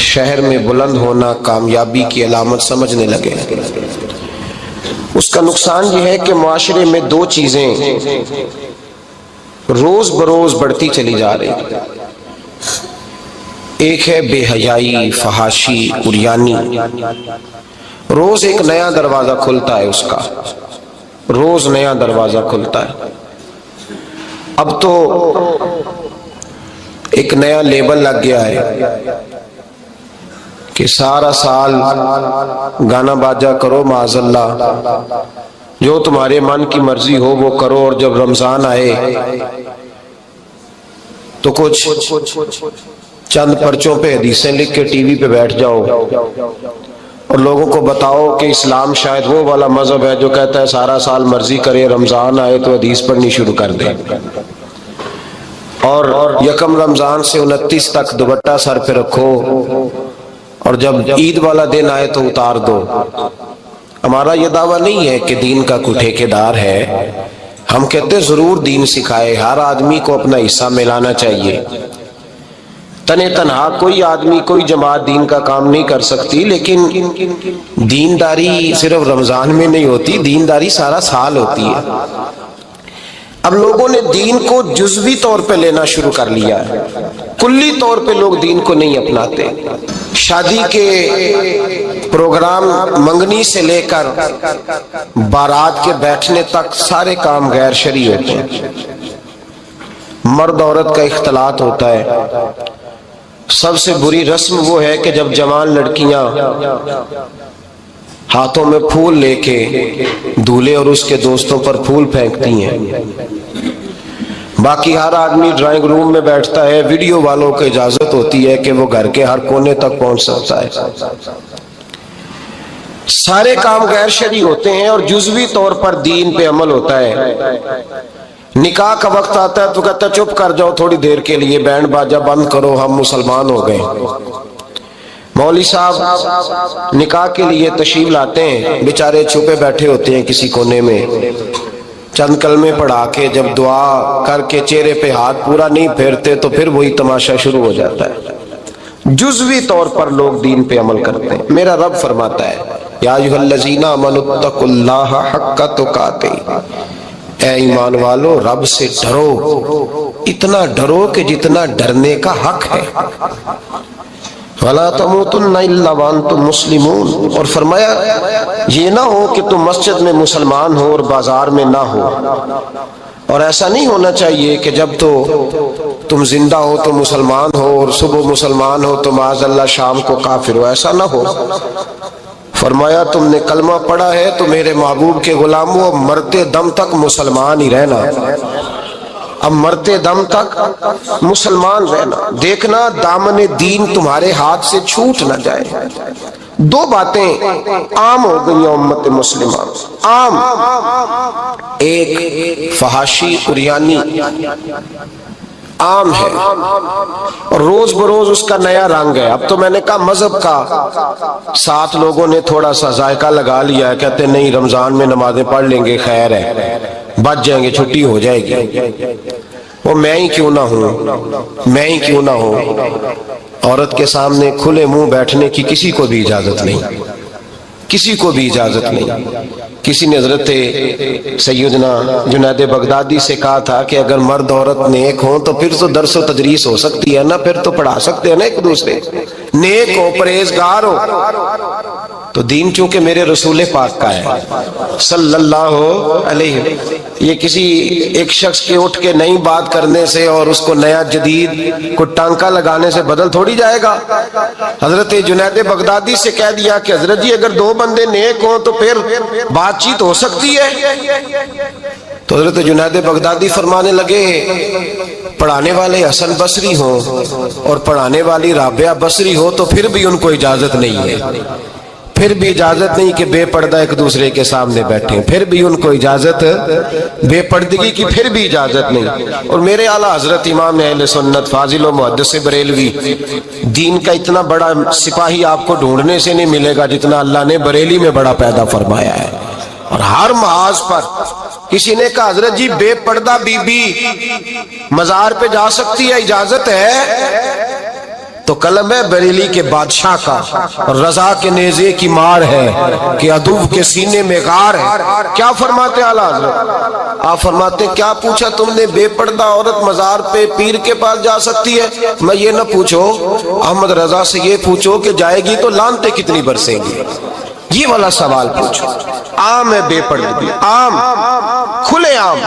شہر میں بلند ہونا کامیابی کی علامت سمجھنے لگے۔ اس کا نقصان یہ ہے کہ معاشرے میں دو چیزیں روز بروز بڑھتی چلی جا رہی۔ ایک ہے بے حیائی، فحاشی، عریانی۔ روز ایک نیا دروازہ کھلتا ہے، اس کا روز نیا دروازہ کھلتا ہے۔ اب تو ایک نیا لیبل لگ گیا ہے کہ سارا سال گانا باجا کرو، معاذ اللہ جو تمہارے من کی مرضی ہو وہ کرو، اور جب رمضان آئے تو کچھ چند پرچوں پہ حدیثیں لکھ کے ٹی وی پہ بیٹھ جاؤ اور لوگوں کو بتاؤ کہ اسلام شاید وہ والا مذہب ہے جو کہتا ہے سارا سال مرضی کرے، رمضان آئے تو حدیث پڑھنی شروع کر دے، اور یکم رمضان سے 29 تک دوپٹہ سر پہ رکھو، اور جب عید والا دن آئے تو اتار دو۔ ہمارا یہ دعویٰ نہیں ہے کہ دین کا کوئی ٹھیکیدار ہے، ہم کہتے ضرور دین سکھائے، ہر آدمی کو اپنا حصہ ملانا چاہیے۔ تنے تنہا کوئی آدمی کوئی جماعت دین کا کام نہیں کر سکتی، لیکن دینداری صرف رمضان میں نہیں ہوتی، دینداری سارا سال ہوتی ہے۔ اب لوگوں نے دین کو جزوی طور پہ لینا شروع کر لیا ہے، کلی طور پہ لوگ دین کو نہیں اپناتے۔ شادی کے پروگرام منگنی سے لے کر بارات کے بیٹھنے تک سارے کام غیر شرعی ہوتے ہیں۔ مرد عورت کا اختلاط ہوتا ہے۔ سب سے بری رسم وہ ہے کہ جب جوان لڑکیاں ہاتھوں میں پھول لے کے دولہے اور اس کے دوستوں پر پھول پھینکتی ہیں، باقی ہر آدمی ڈرائنگ روم میں بیٹھتا ہے، ویڈیو والوں کو اجازت ہوتی ہے کہ وہ گھر کے ہر کونے تک پہنچ سکتا ہے۔ سارے کام غیر شرعی ہوتے ہیں اور جزوی طور پر دین پہ عمل ہوتا ہے۔ نکاح کا وقت آتا ہے تو کہتا ہے چپ کر جاؤ تھوڑی دیر کے لیے، بینڈ باجا بند کرو، ہم مسلمان ہو گئے۔ مولوی صاحب نکاح کے لیے تشریف لاتے ہیں، بیچارے چھپے بیٹھے ہوتے ہیں کسی کونے میں، چند کلمے پڑھا کے جب دعا کر کے چہرے پہ ہاتھ پورا نہیں پھیرتے تو پھر وہی تماشا شروع ہو جاتا ہے۔ جزوی طور پر لوگ دین پہ عمل کرتے ہیں۔ میرا رب فرماتا ہے یا ایھا الذین آمنوا اتقوا اللہ حق تقاتہ، اے ایمان والو رب سے ڈرو، اتنا ڈرو کہ جتنا ڈرنے کا حق ہے۔ وَلَا تَمُوتُنَّ إِلَّا وَأَنْتُمْ مُسْلِمُونَ، اور فرمایا یہ نہ ہو کہ تم مسجد میں مسلمان ہو اور بازار میں نہ ہو، اور ایسا نہیں ہونا چاہیے کہ جب تو تم زندہ ہو تو مسلمان ہو اور صبح مسلمان ہو تو معاذ اللہ شام کو کافر ہو، ایسا نہ ہو۔ فرمایا تم نے کلمہ پڑھا ہے تو میرے محبوب کے غلاموں مرتے دم تک مسلمان ہی رہنا، اب مرتے دم تک مسلمان رہنا، دیکھنا دامن دین تمہارے ہاتھ سے چھوٹ نہ جائے۔ دو باتیں عام ہو گئی امت مسلمہ، عام، ایک فحاشی عریانی عام ہے اور روز بروز اس کا نیا رنگ ہے۔ اب تو میں نے کہا مذہب کا ساتھ لوگوں نے تھوڑا سا ذائقہ لگا لیا ہے، کہتے نہیں رمضان میں نمازیں پڑھ لیں گے، خیر ہے، بچ جائیں گے، چھٹی ہو جائے گی۔ وہ میں ہی کیوں نہ ہوں، میں ہی کیوں نہ ہوں، عورت کے سامنے کھلے منہ بیٹھنے کی کسی کو بھی اجازت نہیں، کسی کو بھی اجازت نہیں۔ کسی نے حضرت سیدنا جنید بغدادی سے کہا تھا کہ اگر مرد عورت نیک ہوں تو پھر تو درس و تدریس ہو سکتی ہے نا، پھر تو پڑھا سکتے ہیں نا ایک دوسرے، نیک ہو پرہیزگار ہو۔ تو دین چونکہ میرے رسول پاک کا ہے صلی اللہ علیہ وسلم، یہ کسی ایک شخص کے اٹھ کے نئی بات کرنے سے اور اس کو نیا جدید کو ٹانکا لگانے سے بدل تھوڑی جائے گا۔ حضرت جنید بغدادی سے کہہ دیا کہ حضرت جی اگر دو بندے نیک ہوں تو پھر بات چیت ہو سکتی ہے۔ تو حضرت جنید بغدادی فرمانے لگے پڑھانے والے حسن بصری ہوں اور پڑھانے والی رابعہ بصری ہو تو پھر بھی ان کو اجازت نہیں ہے، پھر بھی اجازت نہیں کہ بے پردہ ایک دوسرے کے سامنے بیٹھیں، پھر بھی ان کو اجازت، بے پردگی کی پھر بھی اجازت نہیں۔ اور میرے اعلیٰ حضرت امام اہل سنت فاضل و محدث بریلوی، دین کا اتنا بڑا سپاہی آپ کو ڈھونڈنے سے نہیں ملے گا جتنا اللہ نے بریلی میں بڑا پیدا فرمایا ہے، اور ہر محاذ پر کسی نے کہا حضرت جی بے پردہ بی بی مزار پہ جا سکتی ہے، اجازت ہے؟ تو قلم ہے بریلی کے بادشاہ کا، اور رضا کے نیزے کی مار ہے کہ عدو کے سینے میں غار ہے۔ کیا فرماتے اعلیٰ حضرت؟ آپ فرماتے کیا پوچھا تم نے، بے پردہ عورت مزار پہ پیر کے پاس جا سکتی ہے؟ میں یہ نہ پوچھو، احمد رضا سے یہ پوچھو کہ جائے گی تو لعنتیں کتنی برسیں گی، یہ والا سوال پوچھو۔ عام ہے بے پردگی، عام، کھلے عام۔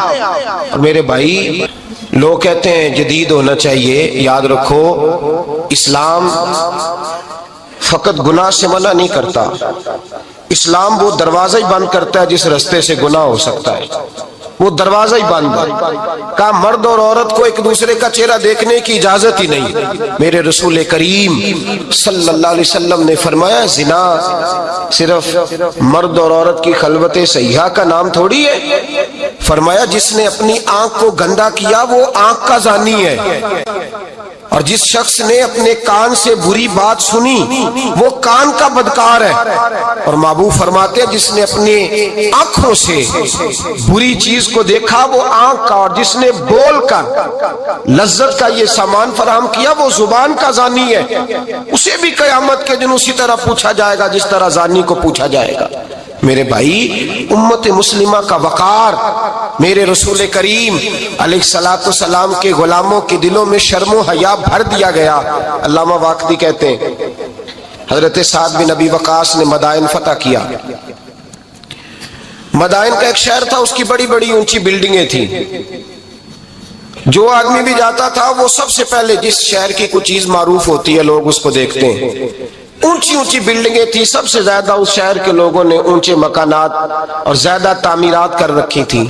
اور میرے بھائی لوگ کہتے ہیں جدید ہونا چاہیے، یاد رکھو اسلام فقط گناہ سے منع نہیں کرتا، اسلام وہ دروازہ ہی بند کرتا ہے جس رستے سے گناہ ہو سکتا ہے، وہ دروازہ ہی بند ہے۔ کہا مرد اور عورت کو ایک دوسرے کا چہرہ دیکھنے کی اجازت ہی نہیں۔ میرے رسول کریم صلی اللہ علیہ وسلم نے فرمایا زنا صرف مرد اور عورت کی خلوت صحیحہ کا نام تھوڑی ہے، فرمایا جس نے اپنی آنکھ کو گندا کیا وہ آنکھ کا زانی ہے، اور جس شخص نے اپنے کان سے بری بات سنی وہ کان کا بدکار ہے، اور محبوب فرماتے ہیں جس نے اپنی آنکھوں سے بری چیز کو دیکھا وہ آنکھ کا، اور جس نے بول کر لذت کا یہ سامان فراہم کیا وہ زبان کا زانی ہے، اسے بھی قیامت کے دن اسی طرح پوچھا جائے گا جس طرح زانی کو پوچھا جائے گا۔ میرے بھائی امت مسلمہ کا وقار میرے رسول کریم علیہ السلام کے غلاموں کے دلوں میں شرم و حیا بھر دیا گیا۔ علامہ واقدی کہتے ہیں حضرت سعد بن ابی وقاص نے مدائن فتح کیا۔ مدائن کا ایک شہر تھا، اس کی بڑی بڑی اونچی بلڈنگیں تھیں، جو آدمی بھی جاتا تھا وہ سب سے پہلے جس شہر کی کوئی چیز معروف ہوتی ہے لوگ اس کو دیکھتے ہیں۔ اونچی اونچی بلڈنگیں تھی، سب سے زیادہ اس شہر کے لوگوں نے اونچے مکانات اور زیادہ تعمیرات کر رکھی تھی۔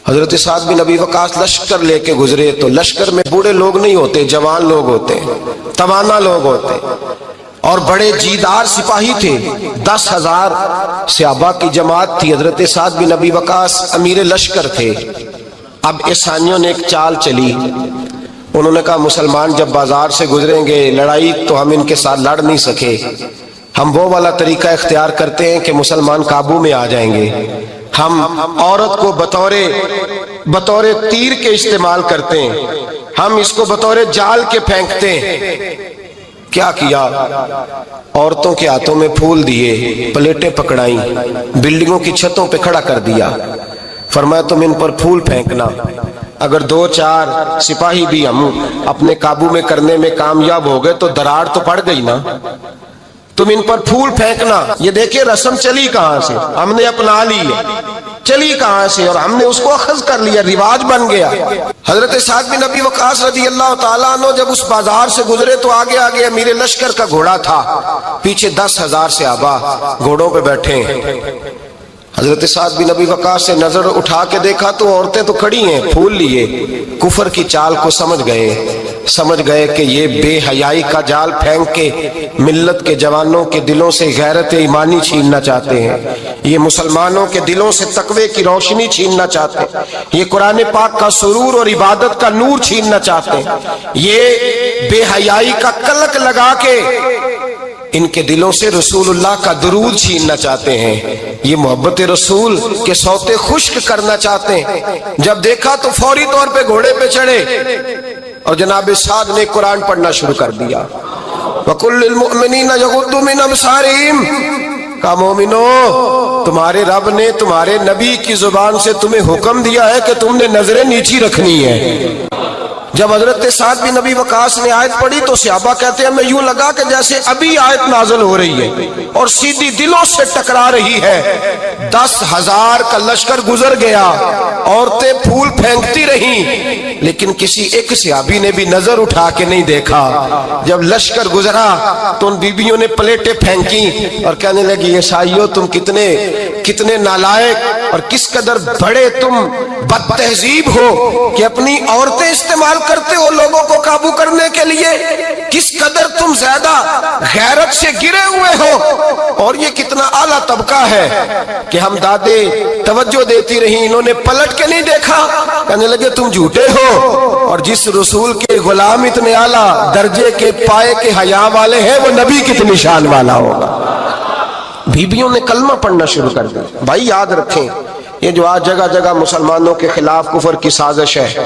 حضرت سعد بن ابی وقاص لشکر لے کے گزرے تو لشکر میں بوڑھے لوگ نہیں ہوتے، جوان لوگ ہوتے، توانا لوگ ہوتے، اور بڑے جیدار سپاہی تھے۔ 10,000 صحابہ کی جماعت تھی، حضرت سعد بن ابی وقاص امیر لشکر تھے۔ اب عیسائیوں نے ایک چال چلی، انہوں نے کہا مسلمان جب بازار سے گزریں گے لڑائی تو ہم ان کے ساتھ لڑ نہیں سکے، ہم وہ والا طریقہ اختیار کرتے ہیں کہ مسلمان قابو میں آ جائیں گے، ہم عورت کو بطور تیر کے استعمال کرتے ہیں، ہم اس کو بطور جال کے پھینکتے ہیں۔ کیا کیا؟ عورتوں کے ہاتھوں میں پھول دیے، پلیٹیں پکڑائیں، بلڈنگوں کی چھتوں پہ کھڑا کر دیا، فرمایا تم ان پر پھول پھینکنا، اگر 2-4 سپاہی بھی ہم اپنے قابو میں کرنے میں کامیاب ہو گئے تو دراڑ تو پڑ گئی نا، تم ان پر پھول پھینکنا۔ یہ دیکھیں رسم چلی کہاں سے، ہم نے اپنا لی ہے، چلی کہاں سے اور ہم نے اس کو اخذ کر لیا، رواج بن گیا۔ حضرت سعد بن ابی وقاص رضی اللہ تعالیٰ عنہ جب اس بازار سے گزرے تو آگے آگے امیر لشکر کا گھوڑا تھا، پیچھے 10,000 صحابہ گھوڑوں پہ بیٹھے ہیں۔ حضرت سعد بن ابی وقاص سے نظر اٹھا کے دیکھا تو عورتیں تو کھڑی ہیں، پھول لیے، کفر کی چال کو سمجھ گئے کہ یہ بے حیائی کا جال پھینک کے ملت کے جوانوں کے دلوں سے غیرت ایمانی چھیننا چاہتے ہیں، یہ مسلمانوں کے دلوں سے تقوی کی روشنی چھیننا چاہتے ہیں، یہ قرآن پاک کا سرور اور عبادت کا نور چھیننا چاہتے ہیں، یہ بے حیائی کا کلک لگا کے ان کے دلوں سے رسول اللہ کا درود چھیننا چاہتے ہیں، یہ محبت رسول کے سوتے خشک کرنا چاہتے ہیں۔ جب دیکھا تو فوری طور پہ گھوڑے پہ چڑھے اور جناب سعد نے قرآن پڑھنا شروع کر دیا۔ وَقُلْ لِلْمُؤْمِنِينَ يَغُضُّوا مِنْ أَبْصَارِهِمْ، کہا مومنو تمہارے رب نے تمہارے نبی کی زبان سے تمہیں حکم دیا ہے کہ تم نے نظریں نیچی رکھنی ہے۔ جب حضرت سعد بن ابی وقاص نے آیت پڑھی تو صحابہ کہتے ہیں ہمیں یوں لگا کہ جیسے ابھی آیت نازل ہو رہی ہے اور سیدھی دلوں سے ٹکرا رہی ہے۔ 10,000 کا لشکر گزر گیا، عورتیں پھول پھینکتی رہیں، لیکن کسی ایک صحابی نے بھی نظر اٹھا کے نہیں دیکھا۔ جب لشکر گزرا تو ان بیبیوں نے پلیٹیں پھینکی اور کہنے لگی عیسائیوں تم کتنے نالائق اور کس قدر بڑے تم بد تہذیب ہو کہ اپنی عورتیں استعمال کرتے ہو لوگوں کو قابو کرنے کے لیے، کس قدر تم زیادہ غیرت سے گرے ہوئے ہو، اور یہ کتنا اعلیٰ طبقہ ہے کہ ہم دادے توجہ دیتی رہیں، انہوں نے پلٹ کے نہیں دیکھا۔ کہنے لگے تم جھوٹے ہو، اور جس رسول کے غلام اتنے اعلیٰ درجے کے پائے کے حیا والے ہیں وہ نبی کتنی شان والا ہوگا۔ بیبیوں نے کلمہ پڑھنا شروع کر دیا۔ بھائی یاد رکھیں یہ جو آج جگہ جگہ مسلمانوں کے خلاف کفر کی سازش ہے،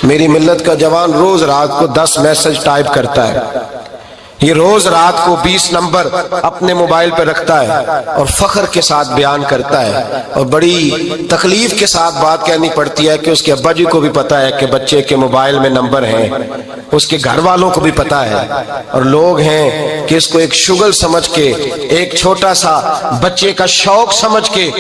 میری ملت کا جوان روز رات کو 10 میسج ٹائپ کرتا ہے یہ روز رات کو 20 نمبر اپنے موبائل پہ رکھتا ہے اور فخر کے ساتھ بیان کرتا ہے، اور بڑی تکلیف کے ساتھ بات کہنی پڑتی ہے کہ اس کے ابا جی کو بھی پتا ہے کہ بچے کے موبائل میں نمبر ہیں، اس کے گھر والوں کو بھی پتا ہے، اور لوگ ہیں کہ اس کو ایک شغل سمجھ کے، ایک چھوٹا سا بچے کا شوق سمجھ کے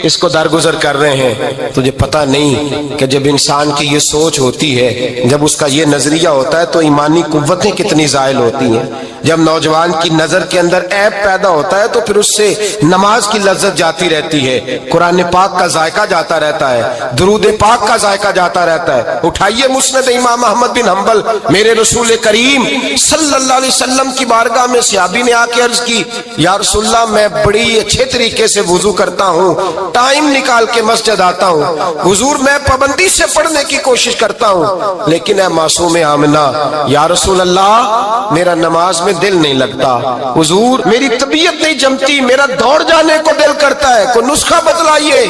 اس کو درگزر کر رہے ہیں۔ تجھے پتا نہیں کہ جب انسان کی یہ سوچ ہوتی ہے، جب اس کا یہ نظریہ ہوتا ہے تو ایمانی قوتیں کتنی زائل ہوتی ہیں۔ جب نوجوان کی نظر کے اندر عیب پیدا ہوتا ہے تو پھر اس سے نماز کی لذت جاتی رہتی ہے، قرآن پاک کا ذائقہ جاتا رہتا ہے، درود پاک کا ذائقہ جاتا رہتا ہے۔ اٹھائیے مسند امام احمد بن حنبل، میرے رسول کریم صلی اللہ علیہ وسلم کی بارگاہ میں صحابی نے آ کے عرض کی، یا رسول اللہ میں بڑی اچھے طریقے سے وضو کرتا ہوں، ٹائم نکال کے مسجد آتا ہوں، حضور میں پابندی سے پڑھنے کی کوشش کرتا ہوں، لیکن اے معصوم آمنہ، یا رسول اللہ میرا نماز میں دل نہیں لگتا، حضور میری طبیعت نہیں جمتی، میرا دوڑ جانے کو دل کرتا ہے، کوئی نسخہ بتلائیے۔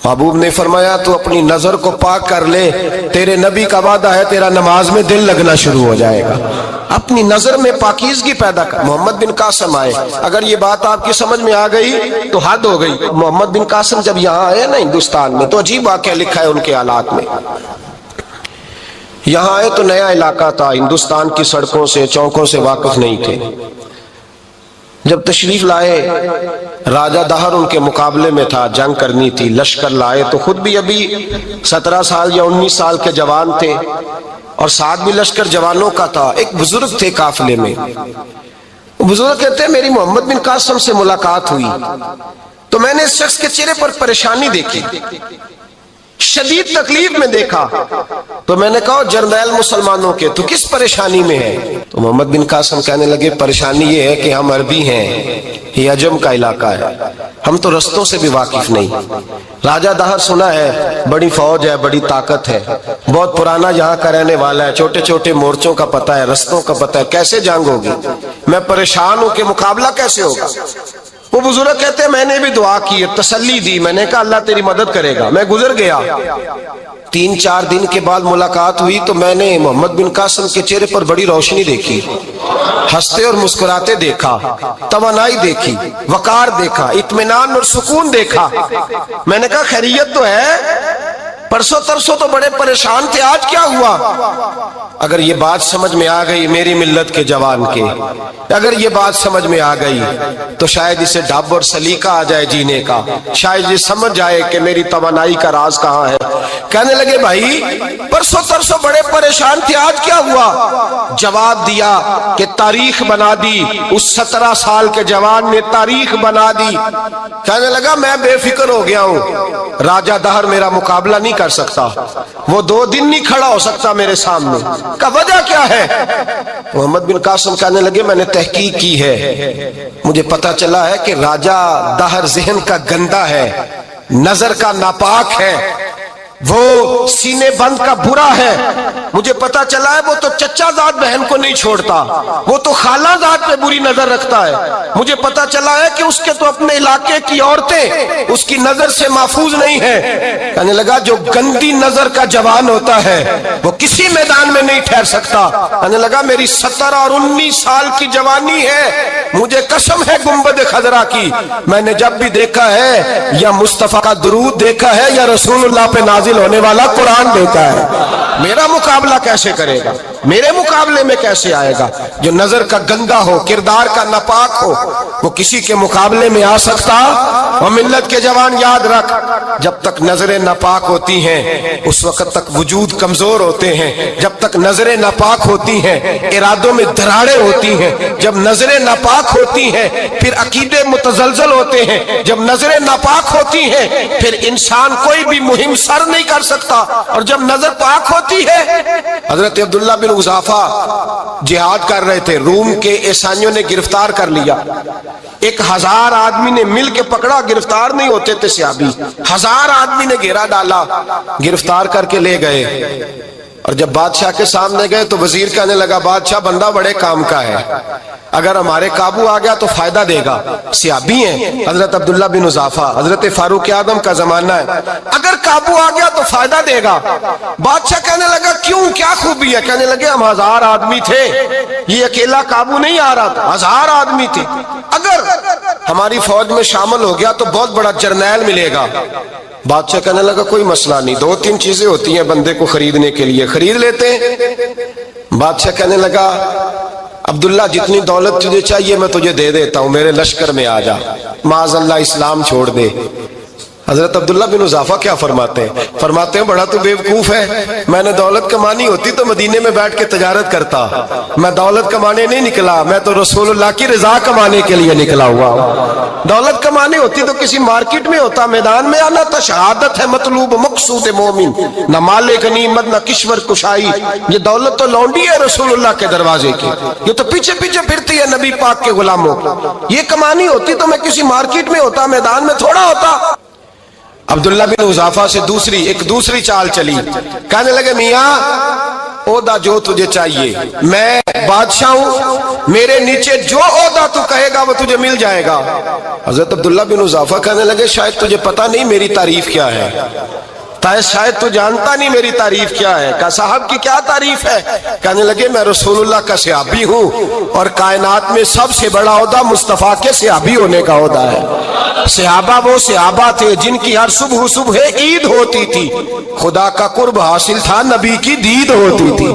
محبوب نے فرمایا تو اپنی نظر کو پاک کر لے، تیرے نبی کا وعدہ ہے تیرا نماز میں دل لگنا شروع ہو جائے گا۔ اپنی نظر میں پاکیزگی پیدا کر۔ محمد بن قاسم آئے، اگر یہ بات آپ کی سمجھ میں آ گئی تو حد ہو گئی۔ محمد بن قاسم جب یہاں آئے نا ہندوستان میں تو عجیب واقعہ لکھا ہے ان کے حالات میں۔ یہاں آئے تو نیا علاقہ تھا، ہندوستان کی سڑکوں سے چوکوں سے واقف نہیں تھے۔ جب تشریف لائے، راجہ دہر ان کے مقابلے میں تھا، جنگ کرنی تھی، لشکر لائے تو خود بھی ابھی 17 سال یا 19 سال کے جوان تھے، اور ساتھ بھی لشکر جوانوں کا تھا۔ ایک بزرگ تھے قافلے میں، بزرگ کہتے ہیں میری محمد بن قاسم سے ملاقات ہوئی تو میں نے اس شخص کے چہرے پر پریشانی دیکھی، شدید تکلیف میں دیکھا، تو میں نے کہا جرنیل مسلمانوں کے تو کس پریشانی میں ہے؟ تو محمد بن قاسم کہنے لگے پریشانی یہ ہے کہ ہم عربی ہیں، یہ عجم کا علاقہ ہے، ہم تو رستوں سے بھی واقف نہیں۔ راجہ دہر سنا ہے بڑی فوج ہے، بڑی طاقت ہے، بہت پرانا یہاں کا رہنے والا ہے، چھوٹے چھوٹے مورچوں کا پتہ ہے، رستوں کا پتہ ہے، کیسے جنگ ہوگی؟ میں پریشان ہوں کہ مقابلہ کیسے ہوگا؟ وہ بزرگ کہتے ہیں میں نے بھی دعا کی، تسلی دی، میں نے کہا اللہ تیری مدد کرے گا۔ میں گزر گیا، 3-4 دن کے بعد ملاقات ہوئی تو میں نے محمد بن قاسم کے چہرے پر بڑی روشنی دیکھی، ہنستے اور مسکراتے دیکھا، توانائی دیکھی، وقار دیکھا، اطمینان اور سکون دیکھا۔ میں نے کہا خیریت تو ہے، پرسوں ترسوں تو بڑے پریشان تھے، آج کیا ہوا؟ اگر یہ بات سمجھ میں آ گئی میری ملت کے جوان کے، اگر یہ بات سمجھ میں آ گئی تو شاید اسے ڈھب اور سلیقہ آ جائے جینے کا، شاید یہ سمجھ جائے کہ میری توانائی کا راز کہاں ہے۔ کہنے لگے بھائی پرسوں ترسوں بڑے پریشان تھے، آج کیا ہوا؟ جواب دیا کہ تاریخ بنا دی، اس 17 سال کے جوان نے تاریخ بنا دی۔ کہنے لگا میں بے فکر ہو گیا ہوں، راجہ دہر میرا مقابلہ نہیں کر سکتا، وہ 2 دن نہیں کھڑا ہو سکتا میرے سامنے۔ کا وجہ کیا ہے؟ محمد بن قاسم کہنے لگے میں نے تحقیق کی ہے، مجھے پتا چلا ہے کہ راجہ دہر ذہن کا گندا ہے، نظر کا ناپاک ہے، وہ سینے بند کا برا ہے۔ مجھے پتا چلا ہے وہ تو چچا زاد بہن کو نہیں چھوڑتا، وہ تو خالہ زاد پہ بری نظر رکھتا ہے۔ مجھے پتا چلا ہے کہ اس کے تو اپنے علاقے کی عورتیں اس کی نظر سے محفوظ نہیں ہیں۔ کہنے لگا جو گندی نظر کا جوان ہوتا ہے وہ کسی میدان میں نہیں ٹھہر سکتا۔ کہنے لگا میری 17 اور 19 سال کی جوانی ہے، مجھے قسم ہے گنبد خضرا کی، میں نے جب بھی دیکھا ہے یا مصطفیٰ کا درود دیکھا ہے یا رسول اللہ پہ نازل ہونے والا قرآن دیکھا ہے۔ میرا مقابلہ کیسے کرے گا؟ میرے مقابلے میں کیسے آئے گا؟ جو نظر کا گندا ہو، کردار کا ناپاک ہو، وہ کسی کے مقابلے میں آ سکتا؟ اور ملت کے جوان یاد رکھ، جب تک نظریں ناپاک ہوتی ہیں اس وقت تک وجود کمزور ہوتے ہیں۔ جب تک نظریں ناپاک ہوتی ہیں ارادوں میں دراڑیں ہوتی ہیں۔ جب نظریں ناپاک ہوتی ہیں پھر عقیدے متزلزل ہوتے ہیں۔ جب نظریں ناپاک ہوتی ہیں پھر انسان کوئی بھی مہم سر نہیں کر سکتا، اور جب نظر پاک ہوتی ہے۔ حضرت عبداللہ بن حذافہ جہاد کر رہے تھے، روم کے عیسائیوں نے گرفتار کر لیا، 1000 آدمی نے مل کے پکڑا، گرفتار نہیں ہوتے تھے صحابی، 1000 آدمی نے گھیرا ڈالا، گرفتار کر کے لے گئے۔ اور جب بادشاہ کے سامنے گئے تو وزیر کہنے لگا بادشاہ بندہ بڑے کام کا ہے، اگر ہمارے قابو آ گیا تو فائدہ دے گا، صحابی ہیں حضرت عبداللہ بن حذافہ، حضرت فاروق اعظم کا زمانہ ہے، اگر قابو آ گیا تو فائدہ دے گا۔ بادشاہ کہنے لگا کیوں، کیا خوبی ہے؟ کہنے لگے ہم 1000 آدمی تھے، یہ اکیلا قابو نہیں آ رہا تھا، 1000 آدمی تھے، اگر ہماری فوج میں شامل ہو گیا تو بہت بڑا جرنیل ملے گا۔ بادشاہ کہنے لگا کوئی مسئلہ نہیں، 2-3 چیزیں ہوتی ہیں بندے کو خریدنے کے لیے، خرید لیتے ہیں۔ بادشاہ کہنے لگا عبداللہ جتنی دولت تجھے چاہیے میں تجھے دے دیتا ہوں، میرے لشکر میں آ جا، معاذ اللہ اسلام چھوڑ دے۔ حضرت عبداللہ بن حذافہ کیا فرماتے ہیں بڑا تو بیوقوف ہے، میں نے دولت کمانی ہوتی تو مدینے میں بیٹھ کے تجارت کرتا، میں دولت کمانے نہیں نکلا، میں تو رسول اللہ کی رضا کمانے کے لیے نکلا ہوا ہوں۔ دولت کمانی ہوتی تو کسی مارکیٹ میں ہوتا، میدان میں آنا تھا، شہادت ہے مطلوب مقصود مومن، نہ مال غنیمت نہ کشور کشائی، یہ دولت تو لونڈی ہے رسول اللہ کے دروازے کی، یہ تو پیچھے پیچھے پھرتی ہے نبی پاک کے غلاموں، یہ کمانی ہوتی تو میں کسی مارکیٹ میں ہوتا، میدان میں تھوڑا ہوتا۔ عبداللہ بن حذافہ سے دوسری چال چلی، کہنے لگے میاں عہدہ جو تجھے چاہیے، میں بادشاہ ہوں، میرے نیچے جو عہدہ تو کہے گا وہ تجھے مل جائے گا۔ حضرت عبداللہ بن حذافہ کہنے لگے شاید تجھے پتہ نہیں میری تعریف کیا ہے، شاید تو جانتا نہیں میری تعریف کیا ہے۔ کہا صاحب کی کیا تعریف ہے؟ کہنے لگے میں رسول اللہ کا صحابی ہوں اور کائنات میں سب سے بڑا عہدہ مصطفیٰ کے صحابی ہونے کا عہدہ ہے۔ صحابہ وہ صحابہ تھے جن کی ہر صبح عید ہوتی تھی، خدا کا قرب حاصل تھا، نبی کی دید ہوتی تھی۔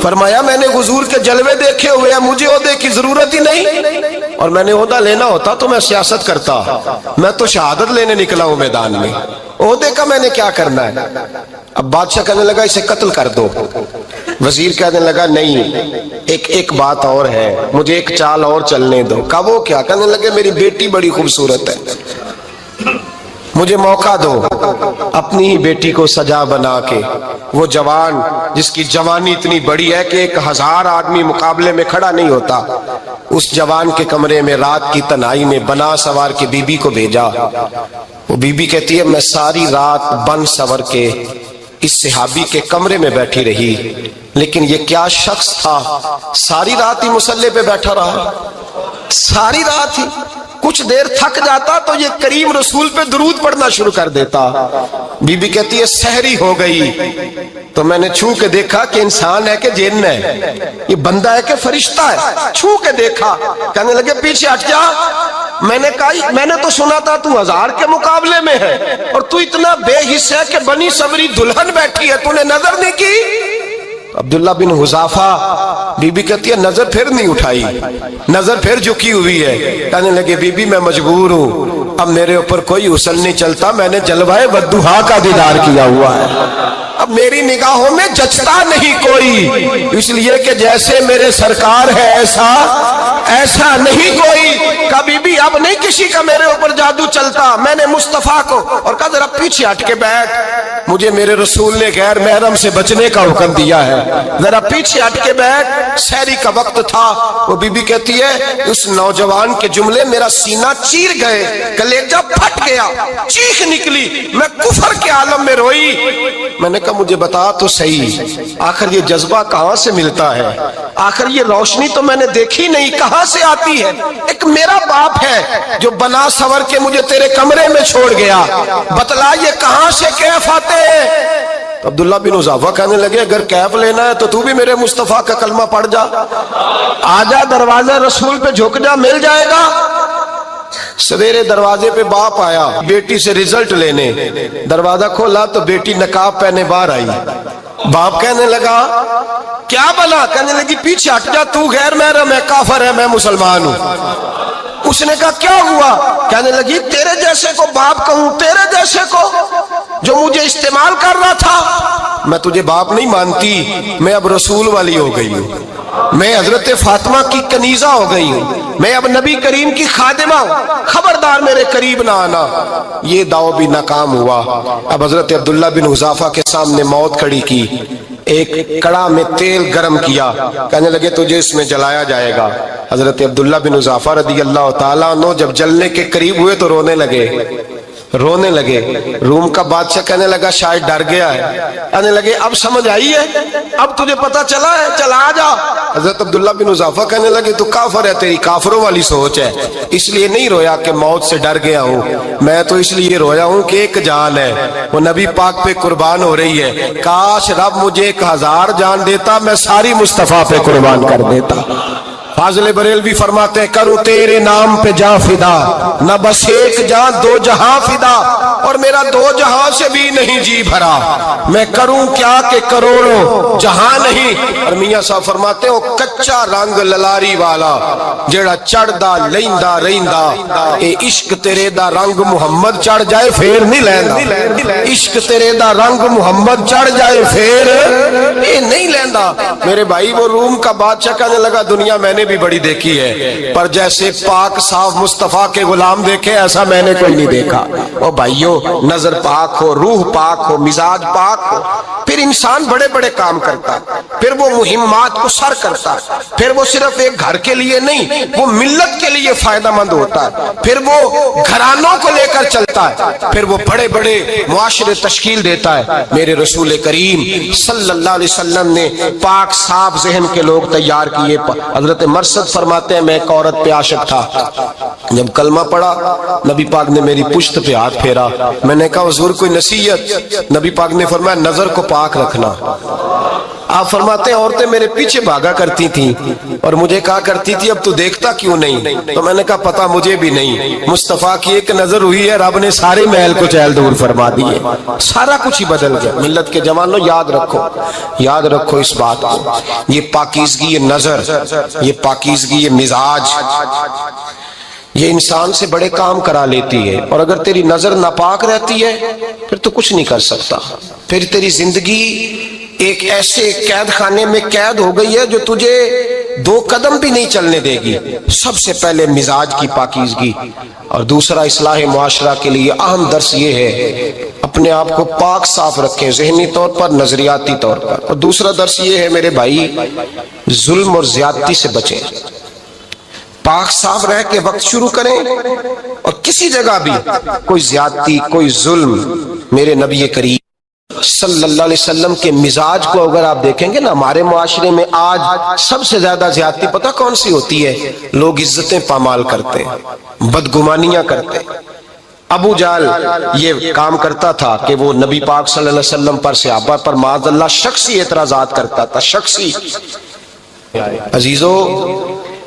فرمایا میں نے حضور کے جلوے دیکھے ہوئے ہیں، مجھے عہدے کی ضرورت ہی نہیں، اور میں نے عہدہ لینا ہوتا تو میں سیاست کرتا، میں تو شہادت لینے نکلا ہوں میدان میں، عہدے کا میں نے کیا کرنا ہے؟ اب بادشاہ کہنے لگا اسے قتل کر دو۔ وزیر کہنے لگا نہیں، ایک بات اور ہے، مجھے ایک چال اور چلنے دو۔ کہا وہ کیا؟ کہنے لگے میری بیٹی بڑی خوبصورت ہے، مجھے موقع دو اپنی ہی بیٹی کو سجا بنا کے، وہ جوان جس کی جوانی اتنی بڑی ہے کہ 1000 آدمی مقابلے میں کھڑا نہیں ہوتا، اس جوان کے کمرے میں رات کی تنہائی میں بنا سوار کے بی بی کو بھیجا۔ وہ بی بی کہتی ہے میں ساری رات بن سور کے اس صحابی کے کمرے میں بیٹھی رہی، لیکن یہ کیا شخص تھا، ساری رات ہی مصلے پہ بیٹھا رہا، ساری رات ہی، کچھ دیر تھک جاتا تو یہ کریم رسول پہ درود پڑھنا شروع کر دیتا۔ بی بی کہتی ہے سحری ہو گئی تو میں نے چھو کے دیکھا کہ انسان ہے کہ جن ہے، یہ بندہ ہے کہ فرشتہ ہے، چھو کے دیکھا۔ کہنے لگے پیچھے ہٹ جا۔ میں نے کہا میں نے تو سنا تھا تو 1000 کے مقابلے میں ہے اور تو اتنا بے حس ہے کہ بنی سوری دلہن بیٹھی ہے، تو نے نظر نہیں کی؟ عبداللہ بن حذافہ، بی بی کہتی ہے نظر پھر نہیں اٹھائی، نظر پھر جھکی ہوئی ہے۔ کہنے لگے بی بی میں مجبور ہوں، اب میرے اوپر کوئی حسن نہیں چلتا، میں نے جلوہ والضحیٰ کا دیدار کیا ہوا ہے، اب میری نگاہوں میں جچتا نہیں کوئی، اس لیے کہ جیسے میرے سرکار ہے ایسا نہیں کوئی۔ کبھی بھی اب نہیں کسی کا میرے اوپر جادو چلتا، میں نے مصطفیٰ کو، اور کہا ذرا پیچھے ہٹ کے بیٹھ، مجھے میرے رسول نے غیر محرم سے بچنے کا حکم دیا ہے، ذرا پیچھے ہٹ کے بیٹھ۔ سحری کا وقت تھا، وہ بی بی کہتی ہے اس نوجوان کے جملے میرا سینہ چیر گئے، کلیجہ پھٹ گیا، چیخ نکلی، میں کفر کے عالم میں روئی۔ میں نے کہا مجھے بتا تو صحیح، آخر یہ جذبہ کہاں سے ملتا ہے، آخر یہ روشنی تو میں نے دیکھی نہیں، کہاں سے آتی ہے؟ ایک میرا باپ ہے جو بنا سور کے مجھے تیرے کمرے میں چھوڑ گیا، بتلا یہ کہاں سے کیف آتے ہیں؟ عبداللہ بن حذافہ کہنے لگے اگر کیف لینا ہے تو تو بھی میرے مصطفیٰ کا کلمہ پڑھ جا، آجا دروازہ رسول پہ جھک جا، مل جائے گا۔ سویرے دروازے پہ باپ آیا بیٹی سے رزلٹ لینے، دروازہ کھولا تو بیٹی نقاب پہنے باہر آئی۔ باپ کہنے لگا کیا بنا؟ کہنے لگی پیچھے ہٹ جا، تو غیر محرم ہے، کافر ہے، میں مسلمان ہوں۔ اس نے کہا کیا ہوا؟ کہنے لگی تیرے جیسے کو باپ کہوں، تیرے جیسے کو جو مجھے استعمال کر رہا تھا، میں تجھے باپ نہیں مانتی، میں اب رسول والی ہو گئی ہوں، میں حضرت فاطمہ کی کنیزہ ہو گئی ہوں، میں اب نبی کریم کی خادمہ ہوں، خبردار میرے قریب نہ آنا۔ یہ دعو بھی ناکام ہوا۔ اب حضرت عبداللہ بن حذافہ کے سامنے موت کھڑی کی، ایک کڑا میں تیل گرم کیا، کہنے لگے تجھے اس میں جلایا جائے گا۔ حضرت عبداللہ بن حذافہ رضی اللہ تعالیٰ عنہ جب جلنے کے قریب ہوئے تو رونے لگے، رونے لگے. روم کا بادشاہ کہنے لگا شاید ڈر گیا ہے. کہنے لگے اب سمجھ آئی ہے, اب تجھے پتا چلا ہے, چلا آ جا. حضرت عبداللہ بن حذافہ کہنے لگے تو کافر ہے, تیری کافروں والی سوچ ہے. اس لیے نہیں رویا کہ موت سے ڈر گیا ہوں, میں تو اس لیے رویا ہوں کہ ایک جان ہے وہ نبی پاک پہ قربان ہو رہی ہے. کاش رب مجھے 1000 جان دیتا, میں ساری مصطفیٰ پہ قربان کر دیتا. فاضل بریلوی فرماتے ہیں کروں تیرے نام پہ جاں فدا, نہ بس ایک جاں 2 جہاں فدا, اور میرا 2 جہاں سے بھی نہیں جی بھرا, میں کروں کیا کہ کروڑوں جہاں نہیں. اور میاں صاحب فرماتے ہیں کچا رنگ للاری والا جیڑا چڑھدا لیندا رہندا, اے عشق تیرے دا رنگ محمد چڑھ جائے پھر نہیں لیندا. عشق تیرے دا رنگ محمد چڑھ جائے پھر اے نہیں لیندا. میرے بھائی وہ روم کا بادشاہ کہنے لگا دنیا میں نے بھی بڑی دیکھی ہے, پر جیسے پاک صاف مصطفیٰ کے غلام دیکھے ایسا میں نے کوئی نہیں دیکھا. او بھائیو, نظر پاک ہو, روح پاک ہو, مزاج پاک ہو, پھر انسان بڑے بڑے کام کرتا, پھر وہ مہمات کو سر کرتا, پھر وہ صرف ایک گھر کے لیے نہیں وہ ملت کے لیے فائدہ مند ہوتا ہے, پھر وہ گھرانوں کو لے کر چلتا ہے, پھر وہ بڑے بڑے معاشرے تشکیل دیتا ہے. میرے رسول کریم صلی اللہ علیہ وسلم نے پاک صاف ذہن کے لوگ تیار کیے. حضرت مرثد فرماتے ہیں میں ایک عورت پہ عاشق تھا, جب کلمہ پڑھا نبی پاک نے میری پشت پہ ہاتھ پھیرا. میں نے کہا حضور کوئی نصیحت؟ نبی پاک نے فرمایا نظر کو پاک رکھنا. آپ فرماتے ہیں عورتیں میرے پیچھے بھاگا کرتی تھیں اور مجھے کہا کرتی تھی اب تو دیکھتا کیوں نہیں؟ تو میں نے کہا پتا مجھے بھی نہیں, مصطفیٰ کی ایک نظر ہوئی ہے, رب نے سارے محل کو چہل دور فرما دیے, سارا کچھ ہی بدل گیا. ملت کے جوانوں یاد رکھو, یاد رکھو اس بات کو. یہ پاکیزگی یہ نظر, یہ پاکیزگی یہ مزاج, یہ انسان سے بڑے کام کرا لیتی ہے. اور اگر تیری نظر ناپاک رہتی ہے پھر تو کچھ نہیں کر سکتا. پھر تیری زندگی ایک ایسے قید خانے میں قید ہو گئی ہے جو تجھے 2 قدم بھی نہیں چلنے دے گی. سب سے پہلے مزاج کی پاکیزگی, اور دوسرا اصلاح معاشرہ کے لیے اہم درس یہ ہے اپنے آپ کو پاک صاف رکھیں, ذہنی طور پر, نظریاتی طور پر. اور دوسرا درس یہ ہے میرے بھائی ظلم اور زیادتی سے بچیں. پاک صاف رہ کے وقت شروع کریں, اور کسی جگہ بھی کوئی زیادتی کوئی ظلم. میرے نبی کریم صلی اللہ علیہ وسلم کے مزاج کو اگر آپ دیکھیں گے نا, ہمارے معاشرے میں آج سب سے زیادہ زیادتی پتہ کون سی ہوتی ہے؟ لوگ عزتیں پامال کرتے, بدگمانیاں کرتے. ابو جہل یہ کام کرتا تھا کہ وہ نبی پاک صلی اللہ علیہ وسلم پر, صحابہ پر معاذ اللہ شخصی اعتراضات کرتا تھا, شخصی. عزیزو,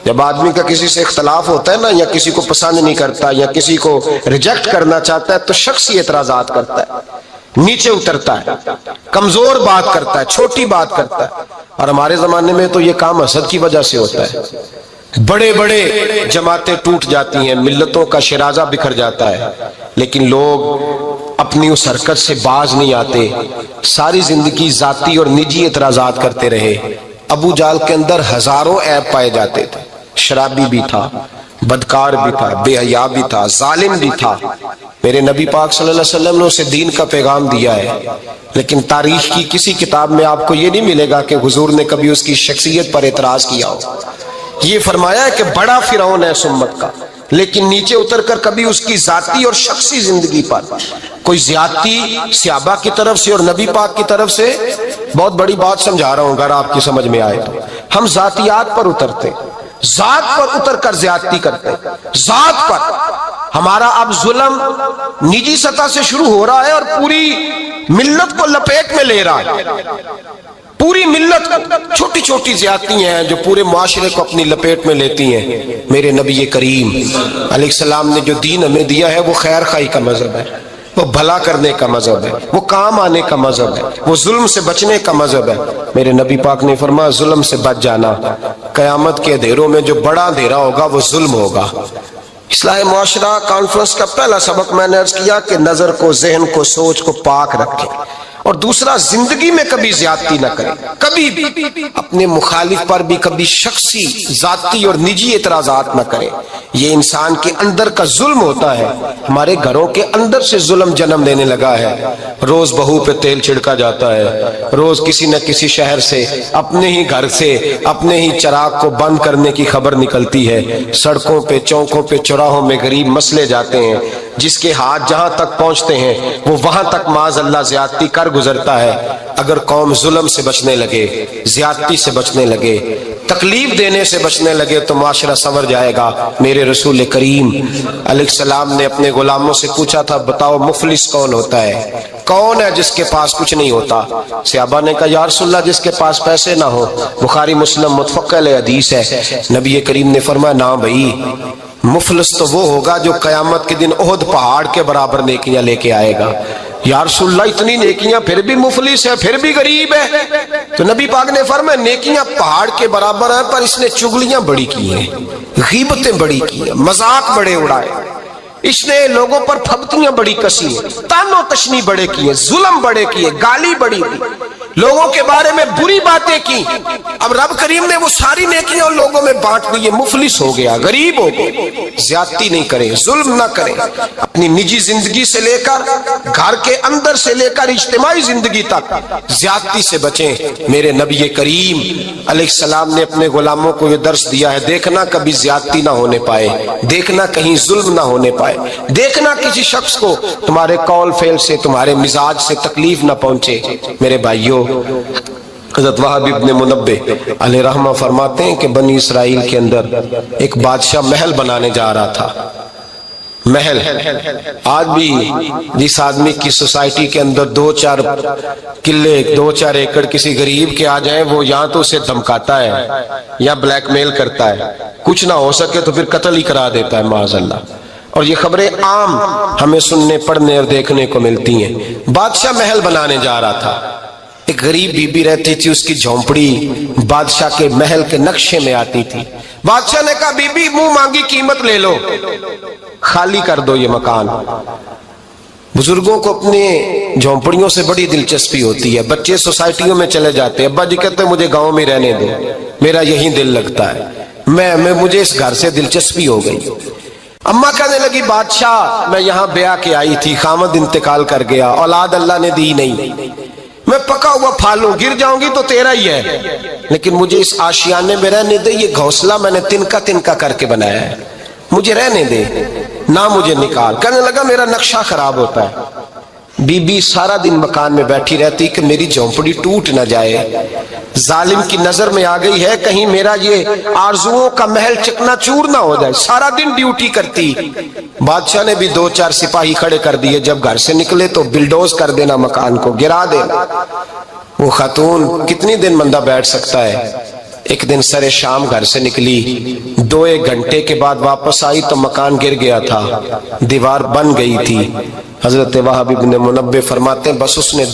جب آدمی کا کسی سے اختلاف ہوتا ہے نا, یا کسی کو پسند نہیں کرتا یا کسی کو ریجیکٹ کرنا چاہتا ہے تو شخصی اعتراضات کرتا ہے, نیچے اترتا ہے, کمزور بات کرتا ہے, چھوٹی بات کرتا ہے. اور ہمارے زمانے میں تو یہ کام حسد کی وجہ سے ہوتا ہے. بڑے بڑے جماعتیں ٹوٹ جاتی ہیں, ملتوں کا شرازہ بکھر جاتا ہے, لیکن لوگ اپنی اس حرکت سے باز نہیں آتے, ساری زندگی ذاتی اور نجی اعتراضات کرتے رہے. ابو جہل کے اندر ہزاروں عیب پائے جاتے تھے, شرابی بھی تھا, بدکار بھی تھا, بے حیا بھی تھا, ظالم بھی تھا. میرے نبی پاک صلی اللہ علیہ وسلم نے اسے دین کا پیغام دیا ہے, لیکن تاریخ کی کسی کتاب میں آپ کو یہ نہیں ملے گا کہ حضور نے کبھی اس کی شخصیت پر اعتراض کیا ہو. یہ فرمایا ہے کہ بڑا فرعون ہے اس امت کا, لیکن نیچے اتر کر کبھی اس کی ذاتی اور شخصی زندگی پر کوئی زیادتی صحابہ کی طرف سے اور نبی پاک کی طرف سے. بہت بڑی بات سمجھا رہا ہوں, اگر آپ کی سمجھ میں آئے تو. ہم ذاتیات پر اترتے, ذات پر اتر کر زیادتی کرتے, ذات پر. ہمارا اب ظلم نجی سطح سے شروع ہو رہا ہے اور پوری ملت کو لپیٹ میں لے رہا ہے. پوری ملت کو چھوٹی چھوٹی زیادتی ہیں جو پورے معاشرے کو اپنی لپیٹ میں لیتی ہیں. میرے نبی کریم علیہ السلام نے جو دین ہمیں دیا ہے وہ خیر خواہی کا مذہب ہے, وہ بھلا کرنے کا مذہب ہے, وہ کام آنے کا مذہب ہے, وہ ظلم سے بچنے کا مذہب ہے. میرے نبی پاک نے فرمایا ظلم سے بچ جانا, قیامت کے اندھیروں میں جو بڑا اندھیرا ہوگا وہ ظلم ہوگا. اصلاح معاشرہ کانفرنس کا پہلا سبق میں نے عرض کیا کہ نظر کو, ذہن کو, سوچ کو پاک رکھیں, اور دوسرا زندگی میں کبھی زیادتی نہ کریں, کبھی بھی اپنے مخالف پر بھی کبھی شخصی ذاتی اور نجی اعتراضات نہ کریں. یہ انسان کے اندر کا ظلم ہوتا ہے, ہمارے گھروں کے اندر سے ظلم جنم لینے لگا ہے. روز بہو پہ تیل چھڑکا جاتا ہے, روز کسی نہ کسی شہر سے اپنے ہی گھر سے اپنے ہی چراغ کو بند کرنے کی خبر نکلتی ہے. سڑکوں پہ, چوکوں پہ, چوراہوں میں غریب مسلے جاتے ہیں, جس کے ہاتھ جہاں تک پہنچتے ہیں وہ وہاں تک معاذ اللہ زیادتی کر گزرتا ہے۔ اگر قوم ظلم سے بچنے لگے، زیادتی سے بچنے لگے، تکلیف دینے سے بچنے لگے تو معاشرہ سنور جائے گا۔ میرے رسول کریم علیہ السلام نے اپنے غلاموں سے پوچھا تھا بتاؤ مفلس کون ہوتا ہے؟ کون ہے جس کے پاس کچھ نہیں ہوتا؟ صحابہ نے کہا یا رسول اللہ جس کے پاس پیسے نہ ہو۔ بخاری مسلم متفق علیہ حدیث ہے۔ نبی کریم نے فرمایا نا بھائی، مفلس تو وہ ہوگا جو قیامت کے دن احد پہاڑ کے برابر نیکیاں لے کے آئے گا۔ یا رسول اللہ اتنی نیکیاں پھر بھی مفلس ہے، پھر بھی غریب ہے؟ تو نبی پاک نے فرمایا نیکیاں پہاڑ کے برابر ہیں پر اس نے چغلیاں بڑی کی ہیں، غیبتیں بڑی کی ہیں، مذاق بڑے اڑائے، اس نے لوگوں پر پھبتیاں بڑی کسی ہیں، تان و تشنی بڑے کیے، ظلم بڑے کیے، گالی بڑی دی، لوگوں کے بارے میں بری باتیں کی۔ اب رب کریم نے وہ ساری نیکیاں ان لوگوں میں بانٹ دی، یہ مفلس ہو گیا، غریب ہو گیا۔ زیادتی نہیں کریں، ظلم نہ کریں، اپنی نجی زندگی سے لے کر گھر کے اندر سے لے کر اجتماعی زندگی تک زیادتی سے بچیں۔ میرے نبی کریم علیہ السلام نے اپنے غلاموں کو یہ درس دیا ہے، دیکھنا کبھی زیادتی نہ ہونے پائے، دیکھنا کہیں ظلم نہ ہونے پائے، دیکھنا کسی شخص کو تمہارے قول فعل سے، تمہارے مزاج سے تکلیف نہ پہنچے۔ میرے بھائیوں، حضرت وہب ابن منبہ علیہ رحمہ فرماتے ہیں کہ بنی اسرائیل کے اندر ایک بادشاہ محل بنانے جا رہا تھا۔ محل آج بھی جس آدمی کی سوسائٹی کے اندر 2-4 قلعے 2-4 ایکڑ کسی غریب کے آ جائیں، وہ یہاں تو اسے دھمکاتا ہے یا بلیک میل کرتا ہے، کچھ نہ ہو سکے تو پھر قتل ہی کرا دیتا ہے معاذ اللہ۔ اور یہ خبریں عام ہمیں سننے پڑھنے اور دیکھنے کو ملتی ہیں۔ بادشاہ محل بنانے جا رہا تھا، ایک غریب بی بی رہتی تھی، اس کی جھونپڑی بادشاہ کے محل کے نقشے میں آتی تھی۔ بادشاہ نے کہا بی بی منہ مانگی قیمت لے لو، خالی کر دو یہ مکان۔ بزرگوں کو اپنے جھونپڑیوں سے بڑی دلچسپی ہوتی ہے، بچے سوسائٹیوں میں چلے جاتے ہیں، ابا جی کہتے ہیں مجھے گاؤں میں رہنے دو، میرا یہی دل لگتا ہے، مجھے اس گھر سے دلچسپی ہو گئی۔ اماں کہنے لگی بادشاہ میں یہاں بیاہ کے آئی تھی، خامد انتقال کر گیا، اولاد اللہ نے دی نہیں، میں پکا ہوا پھالوں، گر جاؤں گی تو تیرا ہی ہے، لیکن مجھے اس آشیانے میں رہنے دے، یہ گھونسلہ میں نے تنکا تنکا کر کے بنایا ہے، مجھے رہنے دے، نہ مجھے نکال۔ کہنے لگا میرا نقشہ خراب ہوتا ہے۔ بی بی سارا دن مکان میں بیٹھی رہتی کہ میری جھونپڑی ٹوٹ نہ جائے، ظالم کی نظر میں آ گئی ہے کہیں میرا یہ آرزوؤں کا محل چکنا چور نہ ہو جائے، سارا دن ڈیوٹی کرتی۔ بادشاہ نے بھی 2-4 سپاہی کھڑے کر دیے، جب گھر سے نکلے تو بلڈوز کر دینا، مکان کو گرا دینا۔ وہ خاتون کتنی دن بندہ بیٹھ سکتا ہے؟ ایک دن سر شام گھر سے نکلی، 2-1 گھنٹے کے بعد واپس آئی تو مکان گر گیا تھا، دیوار بن گئی تھی۔ حضرت وہب ابن منبہ فرماتے ہیں بس اس نے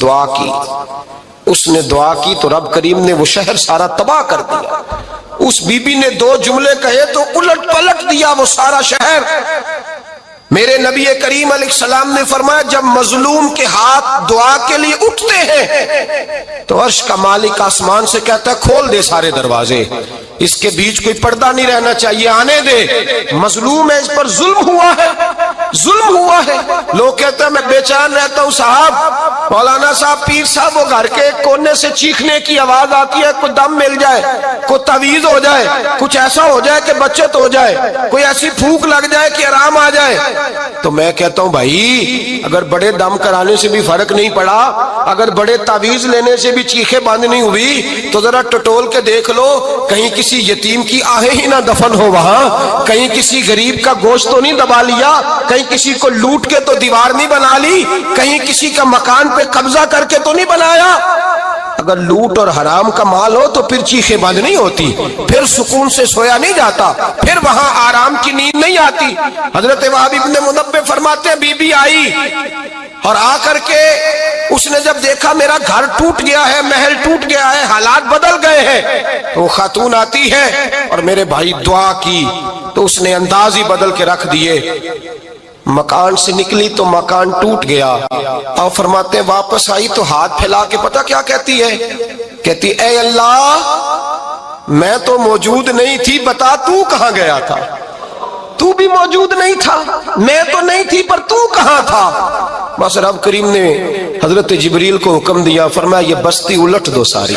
دعا کی تو رب کریم نے وہ شہر سارا تباہ کر دیا۔ اس بی بی نے 2 جملے کہے تو الٹ پلٹ دیا وہ سارا شہر۔ میرے نبی کریم علیہ السلام نے فرمایا جب مظلوم کے ہاتھ دعا کے لیے اٹھتے ہیں تو عرش کا مالک آسمان سے کہتا ہے کھول دے سارے دروازے، اس کے بیچ کوئی پردہ نہیں رہنا چاہیے، آنے دے، مظلوم ہے، اس پر ظلم ہوا ہے، ظلم ہوا ہے۔ لوگ کہتے ہیں میں بے چین رہتا ہوں صاحب، مولانا صاحب، پیر صاحب، وہ گھر کے کونے سے چیخنے کی آواز آتی ہے، کوئی دم مل جائے، کوئی تعویذ ہو جائے، کچھ ایسا ہو جائے کہ بچت ہو جائے، کوئی ایسی پھونک لگ جائے کہ آرام آ جائے۔ تو میں کہتا ہوں بھائی اگر بڑے دم کرانے سے بھی فرق نہیں پڑا، اگر بڑے تعویذ لینے سے بھی چیخیں بند نہیں ہوئی تو ذرا ٹٹول کے دیکھ لو، کہیں کسی یتیم کی آہیں ہی نہ دفن ہو وہاں، کہیں کسی غریب کا گوشت تو نہیں دبا لیا، کہیں کسی کو لوٹ کے تو دیوار نہیں بنا لی، کہیں کسی کا مکان پہ قبضہ کر کے تو نہیں بنایا۔ اگر لوٹ اور حرام کا مال ہو تو پھر چیخیں بند نہیں ہوتی، پھر سکون سے سویا نہیں جاتا، پھر وہاں آرام کی نیند نہیں آتی۔ حضرت وہب ابن منبہ فرماتے ہیں بی بی آئی اور آ کر کے اس نے جب دیکھا میرا گھر ٹوٹ گیا ہے، محل ٹوٹ گیا ہے، حالات بدل گئے ہیں، وہ خاتون آتی ہے اور میرے بھائی دعا کی تو اس نے انداز ہی بدل کے رکھ دیے۔ مکان سے نکلی تو مکان ٹوٹ گیا، اور فرماتے ہیں واپس آئی تو ہاتھ پھیلا کے پتہ کیا کہتی ہے؟ کہتی اے اللہ میں تو موجود نہیں تھی، بتا تو کہاں گیا تھا؟ تو بھی موجود نہیں تھا، میں تو نہیں تھی، پر تو کہاں تھا؟ بس رب کریم نے حضرت جبریل کو حکم دیا، فرمایا یہ بستی الٹ دو ساری،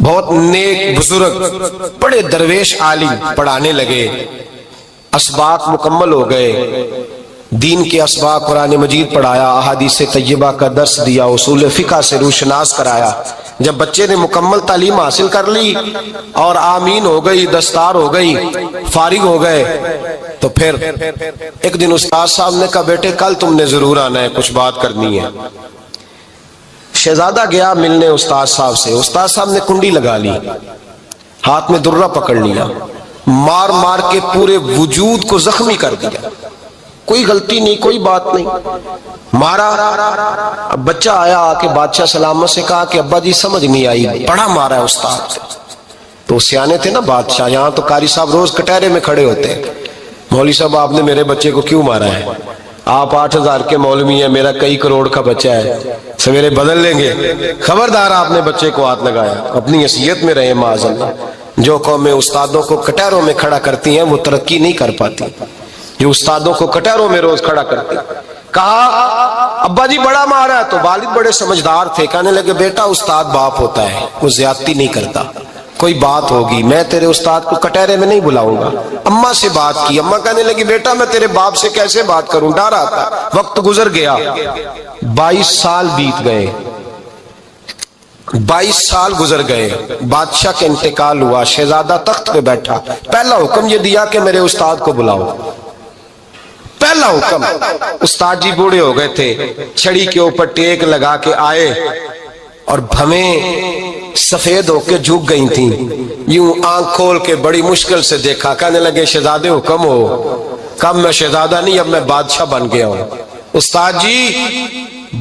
بہت نیک بزرگ بڑے درویش عالم پڑھانے لگے، اسباق مکمل ہو گئے، دین کے اسباق قرآن مجید پڑھایا، احادیث طیبہ کا درس دیا، اصول فقہ سے روشناس کرایا۔ جب بچے نے مکمل تعلیم حاصل کر لی اور آمین ہو گئی، دستار ہو گئی، فارغ ہو گئے، تو پھر ایک دن استاد صاحب نے کہا بیٹے کل تم نے ضرور آنا ہے، کچھ بات کرنی ہے۔ شہزادہ گیا ملنے استاد صاحب سے، استاد صاحب نے کنڈی لگا لی، ہاتھ میں درہ پکڑ لیا، مار مار کے پورے وجود کو زخمی کر دیا، کوئی غلطی نہیں، کوئی بات نہیں، مارا۔ اب بچہ آیا آ کے بادشاہ سلامت سے کہا کہ ابا جی سمجھ نہیں آئی، بڑا مارا ہے استاد۔ تو سیانے تھے نا بادشاہ، یہاں تو قاری صاحب روز کٹہرے میں کھڑے ہوتے ہیں، مولوی صاحب آپ نے میرے بچے کو کیوں مارا ہے؟ آپ 8,000 کے مولوی ہیں، میرا کئی کروڑ کا بچہ ہے، سویرے بدل لیں گے، خبردار آپ نے بچے کو ہاتھ لگایا، اپنی حیثیت میں رہے معاذ اللہ۔ جو قومیں استادوں کو کٹہروں میں کھڑا کرتی ہیں وہ ترقی نہیں کر پاتی، جو استادوں کو کٹہروں میں روز کھڑا کرتی۔ کہا ابا جی بڑا مارا ہے، تو والد بڑے سمجھدار تھے، کہنے لگے بیٹا استاد باپ ہوتا ہے، وہ زیادتی نہیں کرتا، کوئی بات ہوگی میں تیرے استاد کو کٹہرے میں نہیں بلاؤں گا۔ اماں سے بات کی، اماں کہنے لگی بیٹا میں تیرے باپ سے کیسے بات کروں، ڈر آتا۔ وقت گزر گیا، 22 سال بیت گئے، 22 سال گزر گئے، بادشاہ کا انتقال ہوا، شہزادہ تخت پہ بیٹھا، پہلا حکم یہ دیا کہ میرے استاد کو بلاؤ، پہلا حکم۔ استاد جی بوڑھے ہو گئے تھے، چھڑی کے اوپر ٹیک لگا کے آئے اور بھویں سفید ہو کے جھک گئی تھیں، یوں آنکھ کھول کے بڑی مشکل سے دیکھا، کہنے لگے شہزادے حکم ہو۔ کب میں شہزادہ نہیں، اب میں بادشاہ بن گیا ہوں۔ استاد جی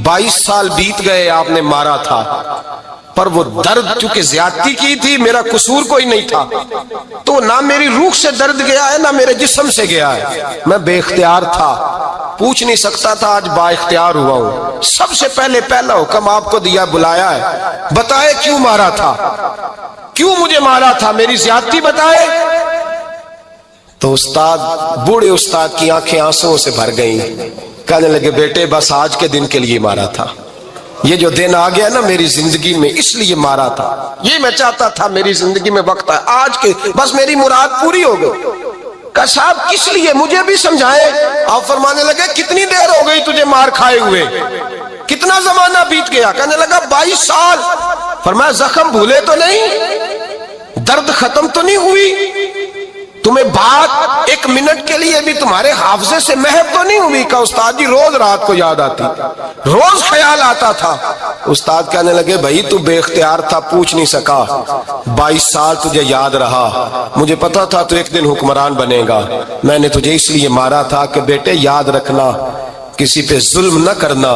22 سال بیت گئے، آپ نے مارا تھا، پر وہ درد چونکہ زیادتی کی تھی، میرا قصور کوئی نہیں تھا، تو نہ میری روح سے درد گیا ہے نہ میرے جسم سے گیا ہے، میں بے اختیار تھا، پوچھ نہیں سکتا تھا، آج با اختیار ہوا ہوں۔ سب سے پہلے پہلا حکم آپ کو دیا، بلایا ہے، بتائے کیوں مارا تھا، کیوں مجھے مارا تھا، میری زیادتی بتائے۔ تو استاد، بوڑھے استاد کی آنکھیں آنسوں سے بھر گئیں، کہنے لگے بیٹے بس آج کے دن کے لیے مارا تھا، یہ جو دن آ گیا نا میری زندگی میں اس لیے مارا تھا، یہ میں چاہتا تھا میری زندگی میں وقت ہے، آج کے بس میری مراد پوری ہو گئی۔ کہا صاحب کس لیے، مجھے بھی سمجھائے۔ آپ فرمانے لگے کتنی دیر ہو گئی تجھے مار کھائے ہوئے، کتنا زمانہ بیت گیا؟ کہنے لگا 22 سال۔ فرمایا زخم بھولے تو نہیں، درد ختم تو نہیں ہوئی، تمہیں بات ایک منٹ کے لیے بھی تمہارے حافظے سے محو تو نہیں ہوئی؟ کہا استاد جی روز رات کو یاد آتی، روز خیال آتا تھا۔ استاد کہنے لگے بھائی تو بے اختیار تھا، پوچھ نہیں سکا، 22 سال تجھے یاد رہا، مجھے پتا تھا تو ایک دن حکمران بنے گا، میں نے تجھے اس لیے مارا تھا کہ بیٹے یاد رکھنا کسی پہ ظلم نہ کرنا،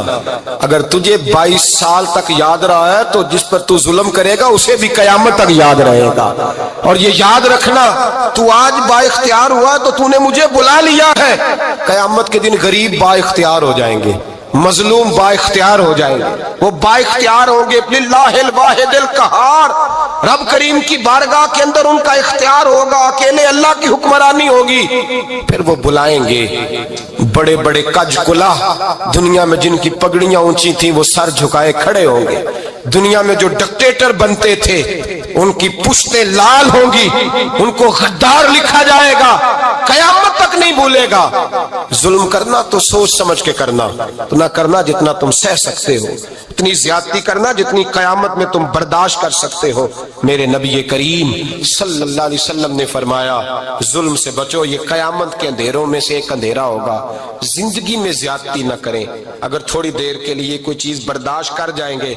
اگر تجھے 22 سال تک یاد رہا ہے تو جس پر تو ظلم کرے گا اسے بھی قیامت تک یاد رہے گا، اور یہ یاد رکھنا تو آج با اختیار ہوا تو تو نے مجھے بلا لیا ہے، قیامت کے دن غریب با اختیار ہو جائیں گے، مظلوم با اختیار ہو جائیں گے، وہ با اختیار ہوں گے للہ الواحد القہار، رب کریم کی بارگاہ کے اندر ان کا اختیار ہوگا، اکیلے اللہ کی حکمرانی ہوگی، پھر وہ بلائیں گے بڑے بڑے کج کلا، دنیا میں جن کی پگڑیاں اونچی تھیں وہ سر جھکائے کھڑے ہوں گے، دنیا میں جو ڈکٹیٹر بنتے تھے ان کی پشتیں لال ہوں گی، ان کو غدار لکھا جائے گا، قیامت تک نہیں بھولے گا۔ ظلم کرنا تو سوچ سمجھ کے کرنا، تو نہ کرنا جتنا تم سہ سکتے ہو، اتنی زیادتی کرنا جتنی قیامت میں تم برداشت کر سکتے ہو۔ میرے نبی کریم صلی اللہ علیہ وسلم نے فرمایا ظلم سے بچو، یہ قیامت کے اندھیروں میں سے ایک اندھیرا ہوگا۔ زندگی میں زیادتی نہ کریں، اگر تھوڑی دیر کے لیے کوئی چیز برداشت کر جائیں گے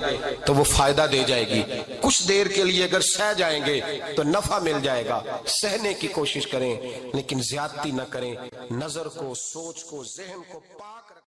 تو وہ فائدہ دے جائے گی، کچھ دیر کے لیے اگر سہ جائیں گے تو نفع مل جائے گا، سہنے کی کوشش کریں لیکن زیادتی نہ کریں، نظر کو، سوچ کو، ذہن کو پاک رکھیں۔